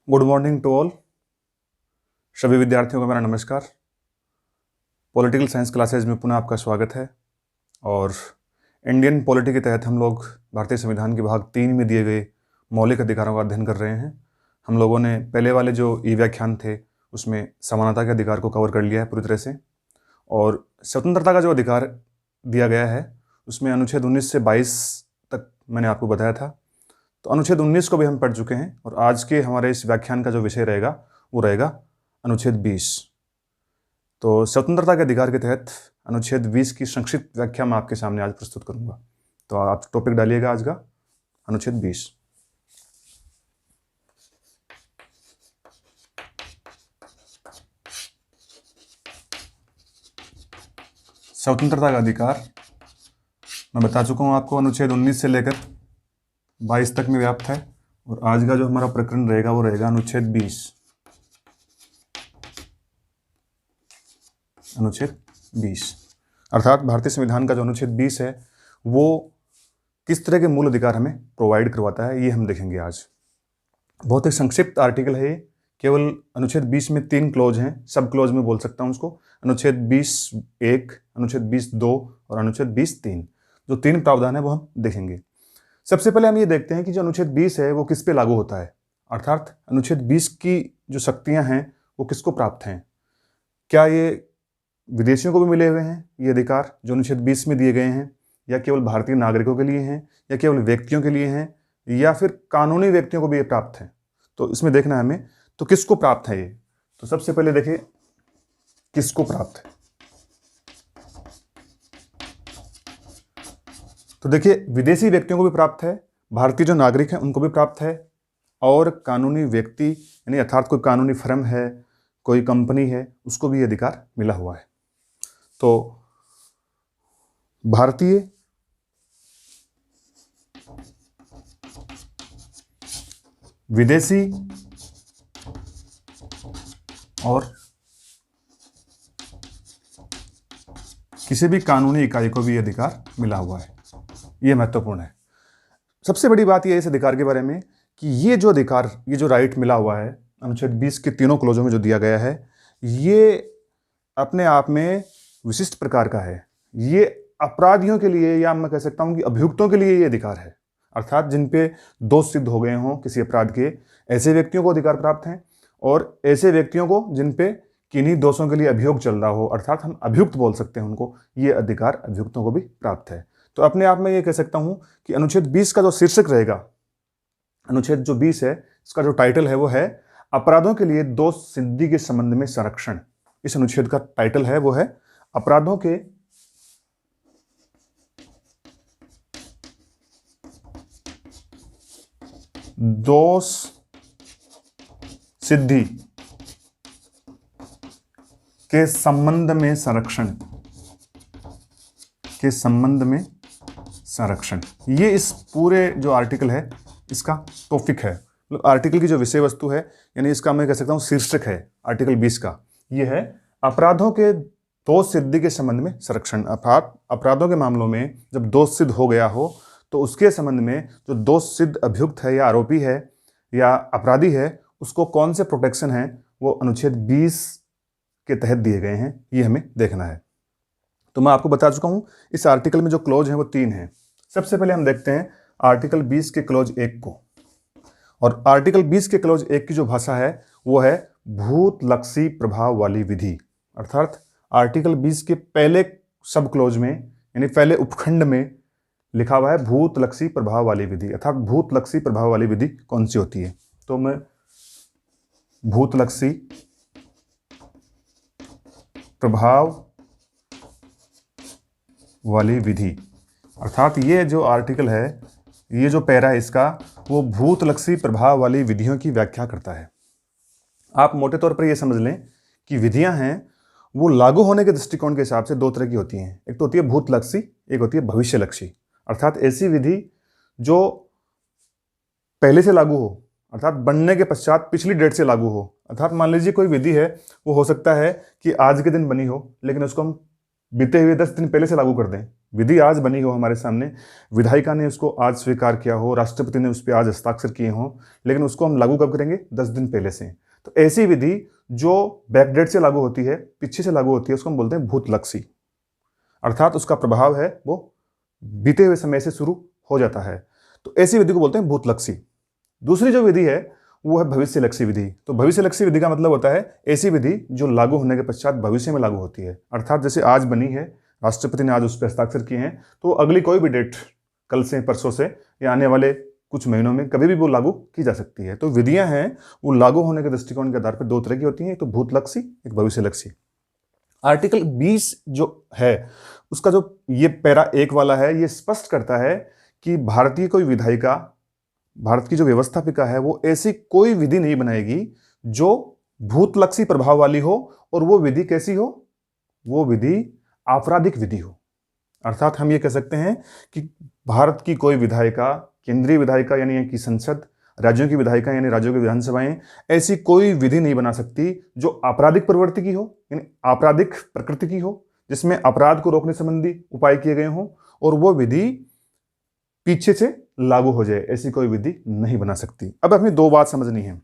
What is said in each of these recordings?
Good morning to all. सभी विद्यार्थियों को मेरा नमस्कार। पॉलिटिकल साइंस क्लासेज में पुनः आपका स्वागत है। और इंडियन पॉलिटी के तहत हम लोग भारतीय संविधान के भाग 3 में दिए गए मौलिक अधिकारों का अध्ययन कर रहे हैं। हम लोगों ने पहले वाले जो व्याख्यान थे उसमें समानता के अधिकार को कवर कर लिया है पूरी तरह से, और स्वतंत्रता का जो अधिकार दिया गया है उसमें अनुच्छेद 19 से 22 तक मैंने आपको बताया था। तो अनुच्छेद 19 को भी हम पढ़ चुके हैं और आज के हमारे इस व्याख्यान का जो विषय रहेगा वो रहेगा अनुच्छेद 20। तो स्वतंत्रता के अधिकार के तहत अनुच्छेद 20 की संक्षिप्त व्याख्या मैं आपके सामने आज प्रस्तुत करूंगा। तो आप टॉपिक डालिएगा आज का अनुच्छेद 20। स्वतंत्रता का अधिकार मैं बता चुका हूं आपको, अनुच्छेद 19 से लेकर 22 तक में व्याप्त है। और आज का जो हमारा प्रकरण रहेगा वो रहेगा अनुच्छेद 20। अनुच्छेद 20 अर्थात भारतीय संविधान का जो अनुच्छेद 20 है वो किस तरह के मूल अधिकार हमें प्रोवाइड करवाता है, ये हम देखेंगे आज। बहुत ही संक्षिप्त आर्टिकल है ये। केवल अनुच्छेद 20 में 3 क्लोज हैं, सब क्लोज में बोल सकता हूँ उसको। अनुच्छेद 20(1), अनुच्छेद 20(2) और अनुच्छेद 20(3), जो 3 प्रावधान है वो हम देखेंगे। सबसे पहले हम ये देखते हैं कि जो अनुच्छेद 20 है वो किस पे लागू होता है, अर्थात अनुच्छेद 20 की जो शक्तियां हैं वो किसको प्राप्त हैं। क्या ये विदेशियों को भी मिले हुए हैं ये अधिकार जो अनुच्छेद 20 में दिए गए हैं, या केवल भारतीय नागरिकों के लिए हैं, या केवल व्यक्तियों के लिए हैं, या फिर कानूनी व्यक्तियों को भी ये प्राप्त है। तो इसमें देखना है हमें तो किसको प्राप्त है ये। तो सबसे पहले देखिए किसको प्राप्त है। तो देखिए विदेशी व्यक्तियों को भी प्राप्त है, भारतीय जो नागरिक हैं उनको भी प्राप्त है, और कानूनी व्यक्ति यानी अर्थात कोई कानूनी फर्म है, कोई कंपनी है, उसको भी ये अधिकार मिला हुआ है। तो भारतीय विदेशी और किसी भी कानूनी इकाई को भी ये अधिकार मिला हुआ है। ये महत्वपूर्ण है। सबसे बड़ी बात यह है इस अधिकार के बारे में कि ये जो अधिकार, ये जो राइट मिला हुआ है अनुच्छेद 20 के तीनों क्लोजों में जो दिया गया है, ये अपने आप में विशिष्ट प्रकार का है। ये अपराधियों के लिए, या मैं कह सकता हूं कि अभियुक्तों के लिए ये अधिकार है, अर्थात जिन पे दोष सिद्ध हो गए हों किसी अपराध के, ऐसे व्यक्तियों को अधिकार प्राप्त हैं। और ऐसे व्यक्तियों को जिन पे किन्हीं दोषों के लिए अभियोग चल रहा हो, अर्थात हम अभियुक्त बोल सकते हैं उनको, ये अधिकार अभियुक्तों को भी प्राप्त है। तो अपने आप में ये कह सकता हूं कि अनुच्छेद 20 का जो शीर्षक रहेगा, अनुच्छेद जो 20 है इसका जो टाइटल है वो है अपराधों के लिए दोष सिद्धि के संबंध में संरक्षण। इस अनुच्छेद का टाइटल है वो है अपराधों के दोष सिद्धि के संबंध में संरक्षण, के संबंध में संरक्षण। ये इस पूरे जो आर्टिकल है इसका टॉपिक है, मतलब आर्टिकल की जो विषय वस्तु है, यानी इसका मैं कह सकता हूं शीर्षक है आर्टिकल 20 का। ये है अपराधों के दोष सिद्धि के संबंध में संरक्षण। अर्थात अपराधों के मामलों में जब दोष सिद्ध हो गया हो तो उसके संबंध में जो दोष सिद्ध अभियुक्त है या आरोपी है या अपराधी है, उसको कौन से प्रोटेक्शन है वो अनुच्छेद 20 के तहत दिए गए हैं, ये हमें देखना है। तो मैं आपको बता चुका हूं इस आर्टिकल में जो क्लोज हैं वो 3 हैं। सबसे पहले हम देखते हैं आर्टिकल 20 के क्लोज 1 को। और आर्टिकल 20 के क्लोज 1 की जो भाषा है वो है भूतलक्षी प्रभाव वाली विधि। अर्थात आर्टिकल 20 के पहले सब क्लोज में, यानी पहले उपखंड में लिखा हुआ है भूतलक्षी प्रभाव वाली विधि। अर्थात भूतलक्षी प्रभाव वाली विधि कौन सी होती है। तो मैं भूतलक्षी प्रभाव वाली विधि, अर्थात ये जो आर्टिकल है, ये जो पैरा है इसका, वो भूतलक्षी प्रभाव वाली विधियों की व्याख्या करता है। आप मोटे तौर पर ये समझ लें कि विधियां हैं वो लागू होने के दृष्टिकोण के हिसाब से 2 तरह की होती हैं। एक तो होती है भूतलक्षी, एक होती है भविष्यलक्षी। अर्थात ऐसी विधि जो पहले से लागू हो, अर्थात बनने के पश्चात पिछली डेट से लागू हो। अर्थात मान लीजिए कोई विधि है, वो हो सकता है कि आज के दिन बनी हो, लेकिन उसको हम बीते हुए 10 दिन पहले से लागू कर दें। विधि आज बनी हो हमारे सामने, विधायिका ने उसको आज स्वीकार किया हो, राष्ट्रपति ने उस पर आज हस्ताक्षर किए हों, लेकिन उसको हम लागू कब करेंगे? 10 दिन पहले से। तो ऐसी विधि जो बैकडेट से लागू होती है, पीछे से लागू होती है, उसको हम बोलते हैं भूतलक्षी, अर्थात उसका प्रभाव है वो बीते हुए समय से शुरू हो जाता है। तो ऐसी विधि को बोलते हैं भूतलक्षी। दूसरी जो विधि है वो है भविष्यलक्षी विधि। तो भविष्यलक्षी विधि का मतलब होता है ऐसी विधि जो लागू होने के पश्चात भविष्य में लागू होती है, अर्थात जैसे आज बनी है, राष्ट्रपति ने आज उस पर हस्ताक्षर किए हैं, तो अगली कोई भी डेट, कल से, परसों से या आने वाले कुछ महीनों में कभी भी वो लागू की जा सकती है। तो विधियां हैं वो लागू होने के दृष्टिकोण के आधार पर दो तरह की होती हैं, एक तो भूतलक्षी, एक भविष्यलक्षी। आर्टिकल 20 जो है उसका जो ये पैरा 1 वाला है, ये स्पष्ट करता है कि भारतीय कोई विधायिका, भारत की जो व्यवस्थापिका है, वो ऐसी कोई विधि नहीं बनाएगी जो भूतलक्षी प्रभाव वाली हो, और वो विधि कैसी हो? वो विधि आपराधिक विधि हो। अर्थात हम ये कह सकते हैं कि भारत की कोई विधायिका, केंद्रीय विधायिका यानी कि संसद, राज्यों की विधायिका यानी राज्यों की विधानसभाएं, ऐसी कोई विधि नहीं बना सकती जो आपराधिक प्रवृत्ति की हो, यानी आपराधिक प्रकृति की हो, जिसमें अपराध को रोकने संबंधी उपाय किए गए हों, और वो विधि पीछे से लागू हो जाए, ऐसी कोई विधि नहीं बना सकती। अब हमें दो बात समझनी है।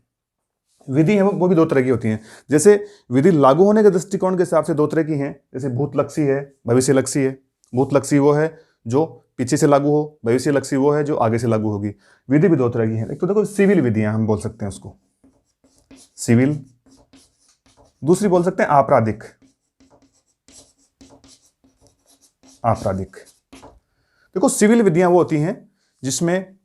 विधि है वो भी दो तरह की होती हैं। जैसे विधि लागू होने के दृष्टिकोण के हिसाब से दो तरह की हैं, जैसे भूतलक्षी है, भविष्यलक्षी है। भूतलक्षी वो है जो पीछे से लागू हो, भविष्यलक्षी वो है जो आगे से लागू होगी। विधि भी दो तरह की है। एक तो देखो सिविल विधियां हम बोल सकते हैं उसको, सिविल। दूसरी बोल सकते हैं आपराधिक। आपराधिक देखो, सिविल विधियां वो होती हैं जिसमें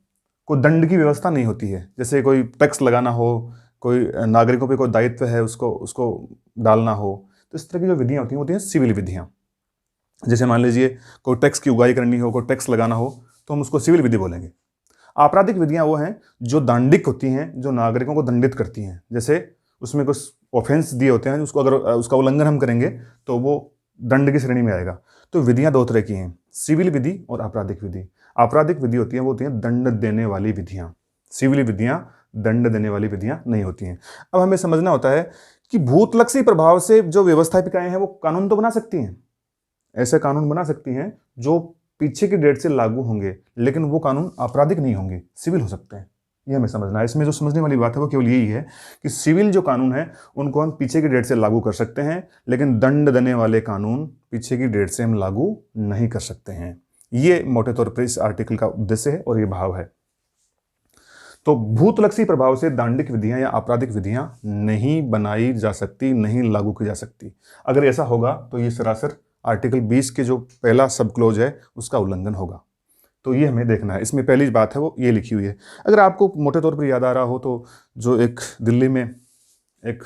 कोई दंड की व्यवस्था नहीं होती है, जैसे कोई टैक्स लगाना हो, कोई नागरिकों पे कोई दायित्व है उसको डालना हो, तो इस तरह की जो विधियां होती हैं सिविल विधियां। जैसे मान लीजिए कोई टैक्स की उगाही करनी हो, कोई टैक्स लगाना हो, तो हम उसको सिविल विधि बोलेंगे। आपराधिक विधियां वो हैं जो दंडिक होती हैं, जो नागरिकों को दंडित करती हैं। जैसे उसमें कुछ ऑफेंस दिए होते हैं, उसको अगर उसका उल्लंघन हम करेंगे तो वो दंड की श्रेणी में आएगा। तो विधियां दो तरह की हैं, सिविल विधि और आपराधिक विधि। आपराधिक विधि होती है वो होती है दंड देने वाली विधियां। सिविल विधियां दंड देने वाली विधियां नहीं होती हैं। अब हमें समझना होता है कि भूतलक्षी प्रभाव से जो व्यवस्थापिकाएं हैं वो कानून तो बना सकती हैं, ऐसे कानून बना सकती हैं जो पीछे की डेट से लागू होंगे, लेकिन वो कानून आपराधिक नहीं होंगे, सिविल हो सकते हैं। ये हमें समझना है। इसमें जो समझने वाली बात है वो केवल यही है कि सिविल जो कानून है उनको हम पीछे की डेट से लागू कर सकते हैं, लेकिन दंड देने वाले कानून पीछे की डेट से हम लागू नहीं कर सकते हैं। ये मोटे तौर पर इस आर्टिकल का उद्देश्य है और ये भाव है। तो भूतलक्षी प्रभाव से दांडिक विधियां या आपराधिक विधियां नहीं बनाई जा सकती, नहीं लागू की जा सकती। अगर ऐसा होगा तो ये सरासर आर्टिकल 20 के जो पहला सब क्लोज है उसका उल्लंघन होगा। तो ये हमें देखना है। इसमें पहली बात है वो ये लिखी हुई है। अगर आपको मोटे तौर पर याद आ रहा हो तो जो एक दिल्ली में एक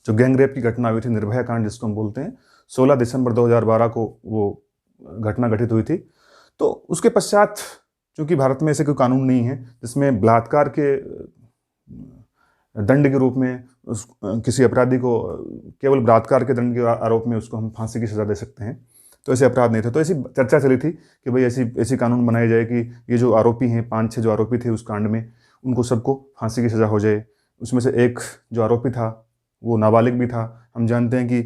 जो गैंग रेप की घटना हुई थी, निर्भया कांड जिसको हम बोलते हैं, 16 दिसंबर 2012 को वो घटना घटित हुई थी। तो उसके पश्चात चूंकि भारत में ऐसे कोई कानून नहीं है जिसमें बलात्कार के दंड के रूप में किसी अपराधी को केवल बलात्कार के दंड के आरोप में उसको हम फांसी की सज़ा दे सकते हैं, तो ऐसे अपराध नहीं थे। तो ऐसी चर्चा चली थी कि भाई ऐसी कानून बनाए जाए कि ये जो आरोपी हैं, 5-6 जो आरोपी थे उस कांड में, उनको सबको फांसी की सज़ा हो जाए। उसमें से एक जो आरोपी था वो नाबालिग भी था। हम जानते हैं कि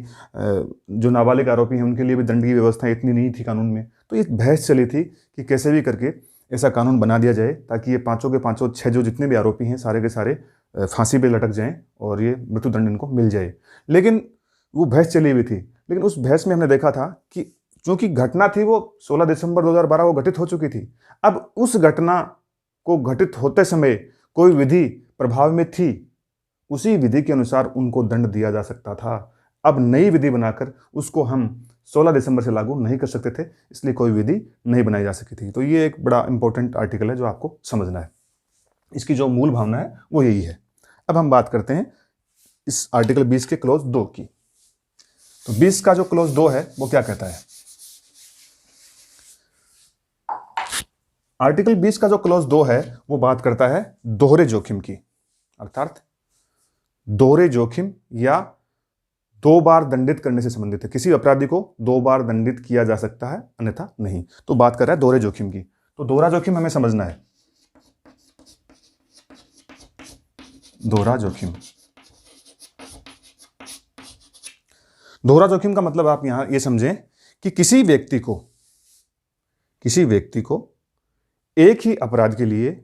जो नाबालिग आरोपी हैं उनके लिए भी दंड की व्यवस्था इतनी नहीं थी कानून में। तो ये बहस चली थी कि कैसे भी करके ऐसा कानून बना दिया जाए ताकि ये पाँचों के पाँचों 6 जो जितने भी आरोपी हैं सारे के सारे फांसी पे लटक जाएं और ये मृत्युदंड इनको मिल जाए। लेकिन वो बहस चली हुई थी। लेकिन उस बहस में हमने देखा था कि चूंकि घटना थी वो 16 दिसंबर 2012 वो घटित हो चुकी थी। अब उस घटना को घटित होते समय कोई विधि प्रभाव में थी, उसी विधि के अनुसार उनको दंड दिया जा सकता था। अब नई विधि बनाकर उसको हम 16 दिसंबर से लागू नहीं कर सकते थे, इसलिए कोई विधि नहीं बनाई जा सकी थी। तो ये एक बड़ा इंपॉर्टेंट आर्टिकल है जो आपको समझना है। इसकी जो मूल भावना है वो यही है। अब हम बात करते हैं इस आर्टिकल 20 के क्लोज 2 की। तो 20 का जो क्लोज 2 है वो क्या कहता है? आर्टिकल 20 का जो क्लोज 2 है वो बात करता है दोहरे जोखिम की, अर्थात दोहरे जोखिम या 2 बार दंडित करने से संबंधित है। किसी अपराधी को 2 बार दंडित किया जा सकता है, अन्यथा नहीं। तो बात कर रहा है दोहरे जोखिम की। तो दोहरा जोखिम हमें समझना है। दोहरा जोखिम, दोहरा जोखिम का मतलब आप यहां ये समझें कि किसी व्यक्ति को एक ही अपराध के लिए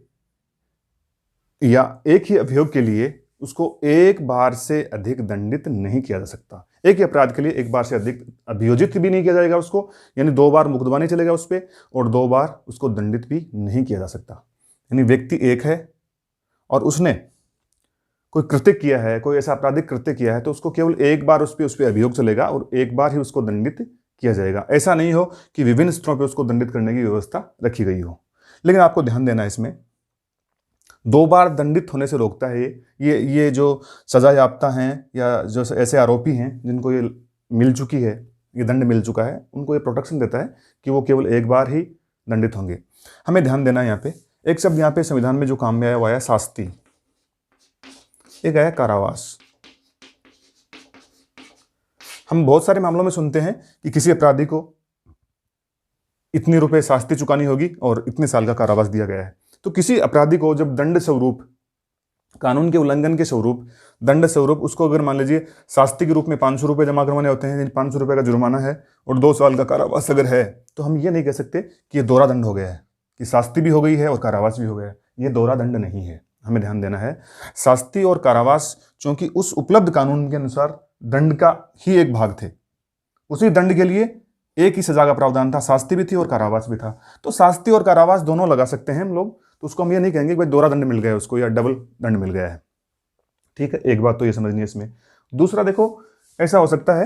या एक ही अभियोग के लिए उसको एक बार से अधिक दंडित नहीं किया जा सकता। एक ही अपराध के लिए एक बार से अधिक अभियोजित भी नहीं किया जाएगा उसको, यानी 2 बार मुकदमा नहीं चलेगा उस पर, और 2 बार उसको दंडित भी नहीं किया जा सकता। यानी व्यक्ति एक है और उसने कोई कृत्य किया है, कोई ऐसा आपराधिक कृत्य किया है, तो उसको केवल एक बार उस पर अभियोग चलेगा और एक बार ही उसको दंडित किया जाएगा। ऐसा नहीं हो कि विभिन्न स्तरों पर उसको दंडित करने की व्यवस्था रखी गई हो। लेकिन आपको ध्यान देना है, इसमें 2 बार दंडित होने से रोकता है ये जो सजा याफ्ता हैं या जो ऐसे आरोपी हैं जिनको ये मिल चुकी है, ये दंड मिल चुका है, उनको ये प्रोटेक्शन देता है कि वो केवल एक बार ही दंडित होंगे। हमें ध्यान देना है यहाँ पे, एक शब्द यहाँ पे संविधान में जो काम में आया वो आया शास्ति, एक आया कारावास। हम बहुत सारे मामलों में सुनते हैं कि किसी अपराधी को इतने रुपए शास्ति चुकानी होगी और इतने साल का कारावास दिया गया है। तो किसी अपराधी को जब दंड स्वरूप, कानून के उल्लंघन के स्वरूप, दंड स्वरूप उसको अगर मान लीजिए शास्ति के रूप में 500 रुपये जमा करवाने होते हैं, 500 रुपये का जुर्माना है और 2 साल का कारावास अगर है, तो हम ये नहीं कह सकते कि ये दोहरा दंड हो गया है, कि शास्ति भी हो गई है और कारावास भी हो गया है। ये दोहरा दंड नहीं है। हमें ध्यान देना है, शास्ति और कारावास चूंकि उस उपलब्ध कानून के अनुसार दंड का ही एक भाग थे, उसी दंड के लिए एक ही सजा का प्रावधान था, शास्ति भी थी और कारावास भी था। तो शास्ति और कारावास दोनों लगा सकते हैं हम लोग, तो उसको हम ये नहीं कहेंगे कि भाई दोहरा दंड मिल गया है उसको या डबल दंड मिल गया है। ठीक है, एक बात तो ये समझनी है इसमें। दूसरा देखो, ऐसा हो सकता है,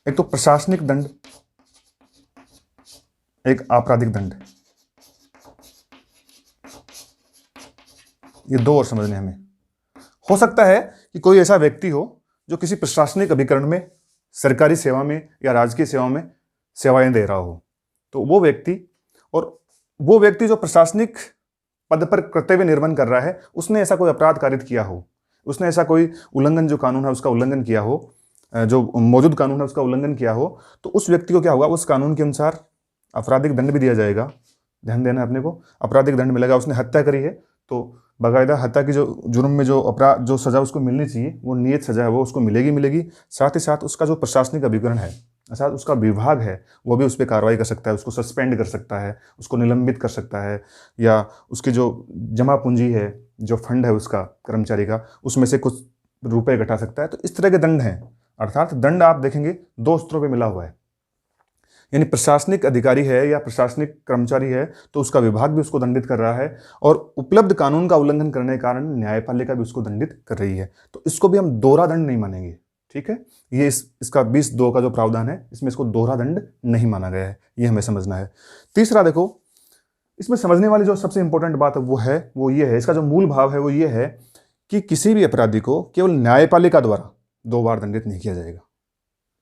एक तो प्रशासनिक दंड, एक आपराधिक दंड, ये 2 और समझने हमें। हो सकता है कि कोई ऐसा व्यक्ति हो जो किसी प्रशासनिक अभिकरण में, सरकारी सेवा में या राजकीय सेवा में सेवाएं दे रहा हो, तो वो व्यक्ति जो प्रशासनिक पद पर कर्तव्य निर्वहन कर रहा है, उसने ऐसा कोई अपराध कारित किया हो, उसने ऐसा कोई उल्लंघन, जो कानून है उसका उल्लंघन किया हो, जो मौजूद कानून है उसका उल्लंघन किया हो, तो उस व्यक्ति को क्या होगा, उस कानून के अनुसार आपराधिक दंड भी दिया जाएगा। ध्यान देना है अपने को, आपराधिक दंड मिलेगा। उसने हत्या करी है तो बाकायदा हत्या की जो जुर्म में जो अपराध, जो सजा उसको मिलनी चाहिए, वो नियत सजा है, वो उसको मिलेगी। साथ ही साथ उसका जो प्रशासनिक अभिकरण है, साथ उसका विभाग है, वो भी उस पर कार्रवाई कर सकता है, उसको सस्पेंड कर सकता है, उसको निलंबित कर सकता है, या उसकी जो जमा पूंजी है, जो फंड है उसका कर्मचारी का, उसमें से कुछ रुपए घटा सकता है। तो इस तरह के दंड हैं। अर्थात दंड आप देखेंगे 2 स्तरों पर मिला हुआ है, यानी प्रशासनिक अधिकारी है या प्रशासनिक कर्मचारी है तो उसका विभाग भी उसको दंडित कर रहा है, और उपलब्ध कानून का उल्लंघन करने के कारण न्यायपालिका भी उसको दंडित कर रही है। तो इसको भी हम दोहरा दंड नहीं मानेंगे। ठीक है, ये इसका 20(2) का जो प्रावधान है, इसमें इसको दोहरा दंड नहीं माना गया है, ये हमें समझना है। तीसरा देखो, इसमें समझने वाली जो सबसे इंपॉर्टेंट बात है वो ये है, इसका जो मूल भाव है वो ये है कि किसी भी अपराधी को केवल न्यायपालिका द्वारा 2 बार दंडित नहीं किया जाएगा।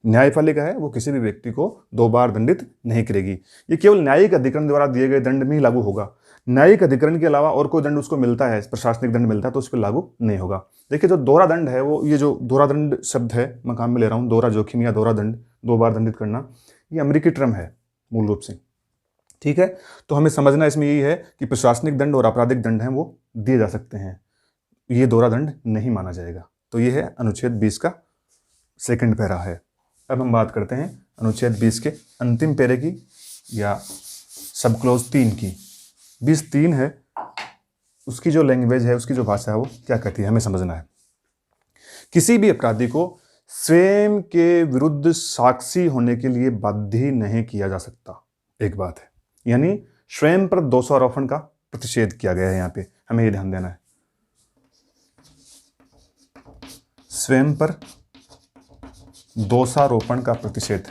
न्यायपालिका है वो किसी भी व्यक्ति को 2 बार दंडित नहीं करेगी। ये केवल न्यायिक अधिकरण द्वारा दिए गए दंड में ही लागू होगा। न्यायिक अधिकरण के अलावा और कोई दंड उसको मिलता है, प्रशासनिक दंड मिलता है, तो उस पर लागू नहीं होगा। देखिए, जो दोहरा दंड है, वो ये जो दोहरा दंड शब्द है मैं काम में ले रहा हूँ, दोहरा जोखिम या दोहरा दंड, 2 बार दंडित करना, ये अमेरिकी टर्म है मूल रूप से। ठीक है, तो हमें समझना इसमें यही है कि प्रशासनिक दंड और आपराधिक दंड हैं वो दिए जा सकते हैं, ये दोहरा दंड नहीं माना जाएगा। तो ये है अनुच्छेद 20 का सेकंड पैरा है। अब हम बात करते हैं अनुच्छेद 20 के अंतिम पैरे की, या सब क्लोज 3 की। 20(3) है, उसकी जो लैंग्वेज है, उसकी जो भाषा है वो क्या कहती है, हमें समझना है। किसी भी अपराधी को स्वयं के विरुद्ध साक्षी होने के लिए बाध्य नहीं किया जा सकता, एक बात है, यानी स्वयं पर दोषारोपण का प्रतिषेध किया गया है। यहाँ पे हमें ये ध्यान देना है, स्वयं पर दोषारोपण का प्रतिषेध।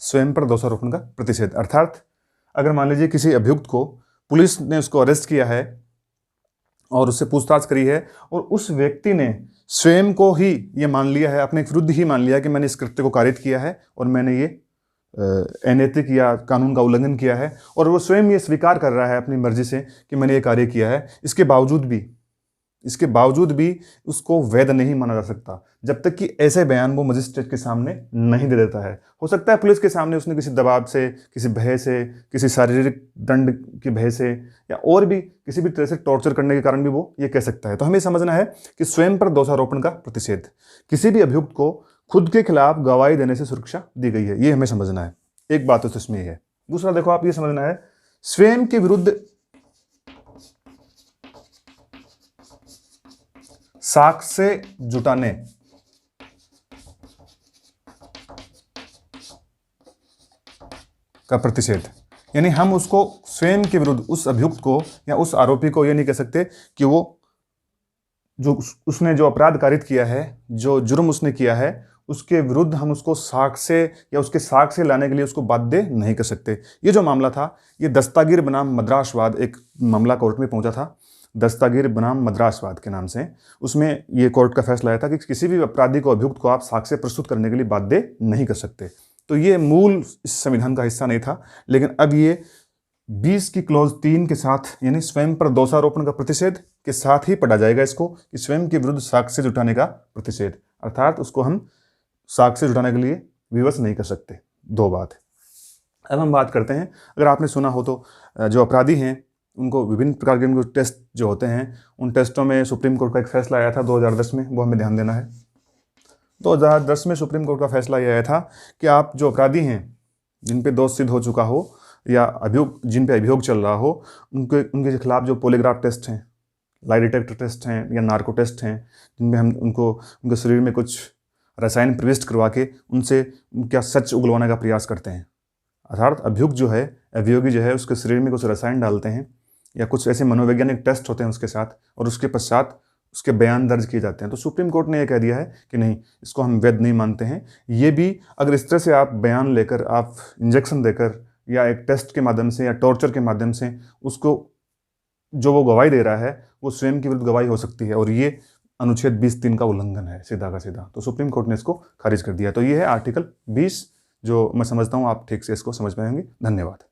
स्वयं पर दोषारोपण का प्रतिषेध अर्थात अगर मान लीजिए किसी अभियुक्त को पुलिस ने उसको अरेस्ट किया है और उससे पूछताछ करी है, और उस व्यक्ति ने स्वयं को ही ये मान लिया है, अपने विरुद्ध ही मान लिया कि मैंने इस कृत्य को कारित किया है और मैंने ये अनैतिक या कानून का उल्लंघन किया है, और वो स्वयं ये स्वीकार कर रहा है अपनी मर्जी से कि मैंने ये कार्य किया है, इसके बावजूद भी इसके बावजूद भी उसको वैध नहीं माना जा सकता जब तक कि ऐसे बयान वो मजिस्ट्रेट के सामने नहीं दे देता है। हो सकता है पुलिस के सामने उसने किसी दबाव से, किसी भय से, किसी शारीरिक दंड की भय से या और भी किसी भी तरह से टॉर्चर करने के कारण भी वो ये कह सकता है। तो हमें समझना है कि स्वयं पर दोषारोपण का प्रतिषेध, किसी भी अभियुक्त को खुद के खिलाफ गवाही देने से सुरक्षा दी गई है, ये हमें समझना है। एक बात तो इसमें है। दूसरा देखो, आप ये समझना है स्वयं के विरुद्ध साक्ष्य जुटाने का प्रतिषेध, यानी हम उसको स्वयं के विरुद्ध, उस अभियुक्त को या उस आरोपी को ये नहीं कह सकते कि वो जो उसने जो अपराध कारित किया है, जो जुर्म उसने किया है, उसके विरुद्ध हम उसको साक्ष्य या उसके साक्ष्य लाने के लिए उसको बाध्य नहीं कर सकते। ये जो मामला था, ये दस्तागीर बनाम मद्रासवाद एक मामला कोर्ट में पहुंचा था, दस्तागीर बनाम मद्रासवाद के नाम से। उसमें ये कोर्ट का फैसला आया था कि किसी भी अपराधी को, अभियुक्त को आप साक्ष्य प्रस्तुत करने के लिए बाध्य नहीं कर सकते। तो ये मूल इस संविधान का हिस्सा नहीं था, लेकिन अब ये 20 की क्लॉज 3 के साथ, यानी स्वयं पर दोषारोपण का प्रतिषेध के साथ ही पढ़ा जाएगा इसको, कि स्वयं के विरुद्ध साक्ष्य जुटाने का प्रतिषेध, अर्थात उसको हम साक्ष्य जुटाने के लिए विवश नहीं कर सकते। दो बात है। अब हम बात करते हैं, अगर आपने सुना हो तो जो अपराधी हैं उनको विभिन्न प्रकार के टेस्ट जो होते हैं, उन टेस्टों में सुप्रीम कोर्ट का एक फैसला आया था 2010 में, वो हमें ध्यान देना है। 2010 में सुप्रीम कोर्ट का फैसला यह आया था कि आप जो अपराधी हैं, जिन पे दोष सिद्ध हो चुका हो या जिन पे अभियोग चल रहा हो, उनके खिलाफ जो पॉलीग्राफ टेस्ट हैं, लाई डिटेक्टर टेस्ट हैं या नार्को टेस्ट हैं, जिनमें हम उनके शरीर में कुछ रसायन प्रविष्ट करवा के उनसे क्या सच उगलवाने का प्रयास करते हैं। अर्थात अभियुक्त जो है, अभियोगी जो है, उसके शरीर में कुछ रसायन डालते हैं या कुछ ऐसे मनोवैज्ञानिक टेस्ट होते हैं उसके साथ, और उसके पश्चात उसके बयान दर्ज किए जाते हैं। तो सुप्रीम कोर्ट ने यह कह दिया है कि नहीं, इसको हम वैध नहीं मानते हैं। ये भी अगर इस तरह से आप बयान लेकर, आप इंजेक्शन देकर या एक टेस्ट के माध्यम से या टॉर्चर के माध्यम से उसको जो वो गवाही दे रहा है वो स्वयं की विरुद्ध गवाही हो सकती है, और ये अनुच्छेद 20(3) का उल्लंघन है सीधा का सीधा। तो सुप्रीम कोर्ट ने इसको खारिज कर दिया। तो ये है आर्टिकल 20, जो मैं समझता हूँ आप ठीक से इसको समझ पाएंगे। धन्यवाद।